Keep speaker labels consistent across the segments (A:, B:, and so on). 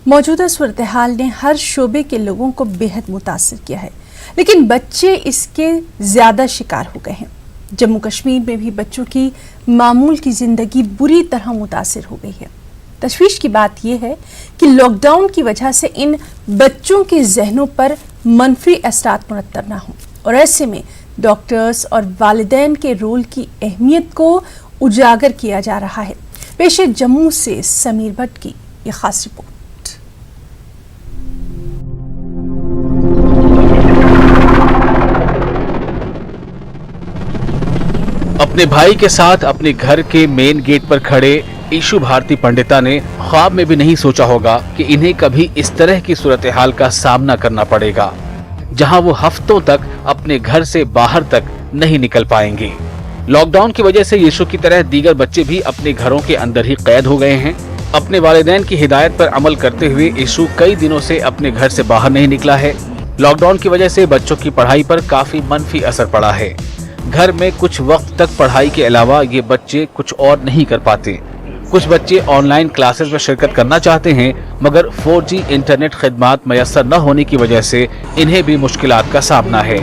A: मौजूदा सूरत हाल ने हर शोबे के लोगों को बेहद मुतासिर किया है, लेकिन बच्चे इसके ज़्यादा शिकार हो गए हैं। जम्मू कश्मीर में भी बच्चों की मामूल की ज़िंदगी बुरी तरह मुतासिर हो गई है। तशवीश की बात यह है कि लॉकडाउन की वजह से इन बच्चों के जहनों पर मनफी असरात मुरत्तब ना हों और ऐसे में डॉक्टर्स और वालिदैन के रोल की अहमियत को उजागर किया जा रहा है। पेश है जम्मू से समीर भट्ट की ये खास रिपोर्ट।
B: अपने भाई के साथ अपने घर के मेन गेट पर खड़े ईशु भारती पंडिता ने ख्वाब में भी नहीं सोचा होगा कि इन्हें कभी इस तरह की सूरत हाल का सामना करना पड़ेगा, जहां वो हफ्तों तक अपने घर से बाहर तक नहीं निकल पाएंगे। लॉकडाउन की वजह से यीशु की तरह दीगर बच्चे भी अपने घरों के अंदर ही कैद हो गए हैं। अपने वालिदैन की हिदायत पर अमल करते हुए यीशु कई दिनों से अपने घर से बाहर नहीं निकला है। लॉकडाउन की वजह से बच्चों की पढ़ाई पर काफी मनफी असर पड़ा है। घर में कुछ वक्त तक पढ़ाई के अलावा ये बच्चे कुछ और नहीं कर पाते। कुछ बच्चे ऑनलाइन क्लासेस में शिरकत करना चाहते हैं, मगर 4G इंटरनेट खिदमात मैसर न होने की वजह से इन्हें भी मुश्किलात का सामना है।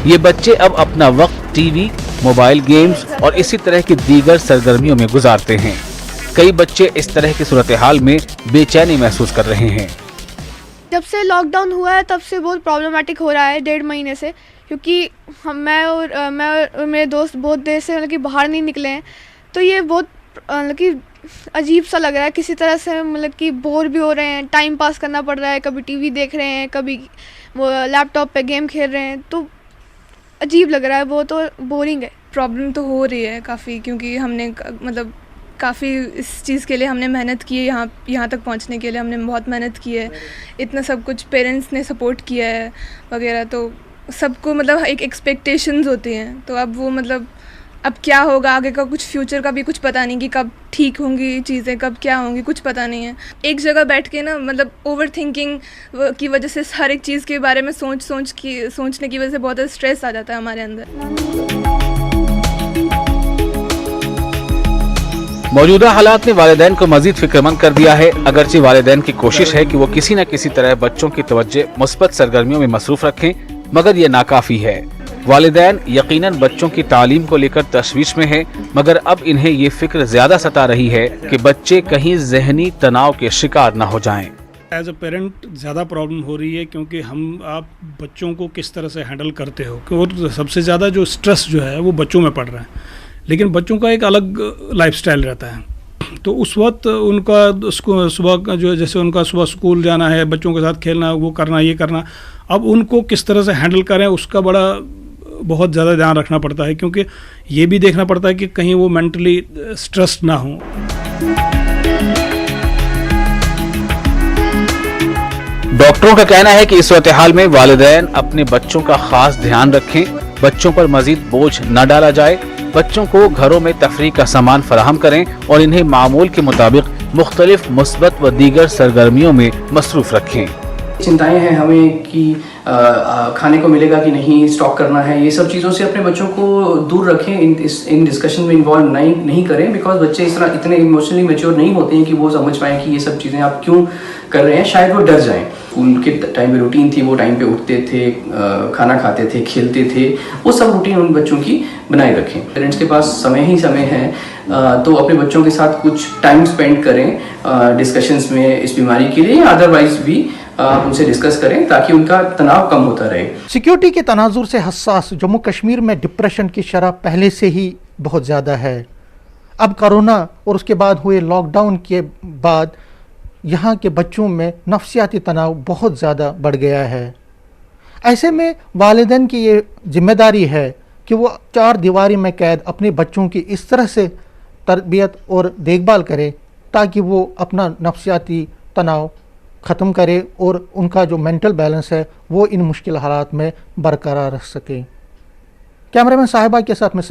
B: ये बच्चे अब अपना वक्त टीवी, मोबाइल गेम्स और इसी तरह की दीगर सरगर्मियों में गुजारते हैं। कई बच्चे इस तरह की सूरत हाल में बेचैनी महसूस कर रहे हैं।
C: जब से लॉकडाउन हुआ है तब से बहुत प्रॉब्लमेटिक हो रहा है, 1.5 महीने से, क्योंकि मैं और मेरे दोस्त बहुत देर से मतलब कि बाहर नहीं निकले हैं। तो ये बहुत मतलब कि अजीब सा लग रहा है, किसी तरह से मतलब कि बोर भी हो रहे हैं, टाइम पास करना पड़ रहा है, कभी टीवी देख रहे हैं, कभी वो लैपटॉप पे गेम खेल रहे हैं, तो अजीब लग रहा है, वो तो बोरिंग है।
D: प्रॉब्लम तो हो रही है काफ़ी, क्योंकि हमने मतलब काफ़ी इस चीज़ के लिए हमने मेहनत की है, यहाँ तक पहुँचने के लिए हमने बहुत मेहनत की है। इतना सब कुछ पेरेंट्स ने सपोर्ट किया है वगैरह, तो सबको मतलब एक एक्सपेक्टेशंस होती हैं। तो अब वो मतलब अब क्या होगा आगे का, कुछ फ्यूचर का भी कुछ पता नहीं कि कब ठीक होंगी चीज़ें, कब क्या होंगी, कुछ पता नहीं है। एक जगह बैठ के ना मतलब ओवर थिंकिंग की वजह से हर एक चीज़ के बारे में सोचने की वजह से बहुत स्ट्रेस आ जाता है हमारे अंदर।
B: मौजूदा हालात ने वालिदैन को मजीद फिक्रमंद कर दिया है। अगरचे वालिदैन की कोशिश है कि वो किसी न किसी तरह बच्चों की तवज्जो मुस्बत सरगर्मियों में मसरूफ रखें, मगर ये नाकाफी है। वालिदैन यकीनन बच्चों की तालीम को लेकर तशवीश में है, मगर अब इन्हें ये फिक्र ज्यादा सता रही है कि बच्चे कहीं जहनी तनाव के शिकार न हो जाएं।
E: एज अ पेरेंट ज़्यादा प्रॉब्लम हो रही है, क्योंकि आप बच्चों को किस तरह से हैंडल करते हो, और सबसे ज़्यादा जो स्ट्रेस जो है वो बच्चों में पड़ रहा है। लेकिन बच्चों का एक अलग लाइफस्टाइल रहता है, तो उस वक्त उनका सुबह का जो जैसे उनका सुबह स्कूल जाना है, बच्चों के साथ खेलना, वो करना, ये करना, अब उनको किस तरह से हैंडल करें उसका बहुत ज़्यादा ध्यान रखना पड़ता है, क्योंकि ये भी देखना पड़ता है कि कहीं वो मेंटली स्ट्रेस ना हो।
B: डॉक्टरों का कहना है कि इस सूरत हाल में वालिदैन अपने बच्चों का खास ध्यान रखें, बच्चों पर मजीद बोझ न डाला जाए, बच्चों को घरों में तफरीह का सामान फराहम करें और इन्हें मामूल के मुताबिक मुख्तलिफ मुस्बत व दीगर सरगर्मियों में मसरूफ रखें।
F: चिंताएं हैं हमें कि खाने को मिलेगा कि नहीं, स्टॉक करना है, ये सब चीज़ों से अपने बच्चों को दूर रखें, इन डिस्कशन में इन्वॉल्व नहीं करें, बिकॉज बच्चे इतने इमोशनली मैच्योर नहीं होते हैं कि वो समझ पाएँ कि ये सब चीज़ें आप क्यों कर रहे हैं। शायद वो डर जाएं। स्कूल के टाइम पे रूटीन थी, वो टाइम पे उठते थे, खाना खाते थे, खेलते थे, वो सब रूटीन उन बच्चों की बनाए रखें। पेरेंट्स के पास समय ही समय है, तो अपने बच्चों के साथ कुछ टाइम स्पेंड करें डिस्कशंस में इस बीमारी के लिए, अदरवाइज भी उनसे डिस्कस करें ताकि उनका तनाव कम होता रहे।
G: सिक्योरिटी के तनाजुर से हसास जम्मू कश्मीर में डिप्रेशन की शरह पहले से ही बहुत ज़्यादा है। अब कोरोना और उसके बाद हुए लॉकडाउन के बाद यहाँ के बच्चों में नफ्सियाती तनाव बहुत ज़्यादा बढ़ गया है। ऐसे में वालिदैन की ये जिम्मेदारी है कि वो 4 दीवारी में कैद अपने बच्चों की इस तरह से तरबियत और देखभाल करें ताकि वो अपना नफ्सियाती तनाव ख़त्म करे और उनका जो मेंटल बैलेंस है वो इन मुश्किल हालात में बरकरार रख सके। कैमरामैन साहिबा के साथ में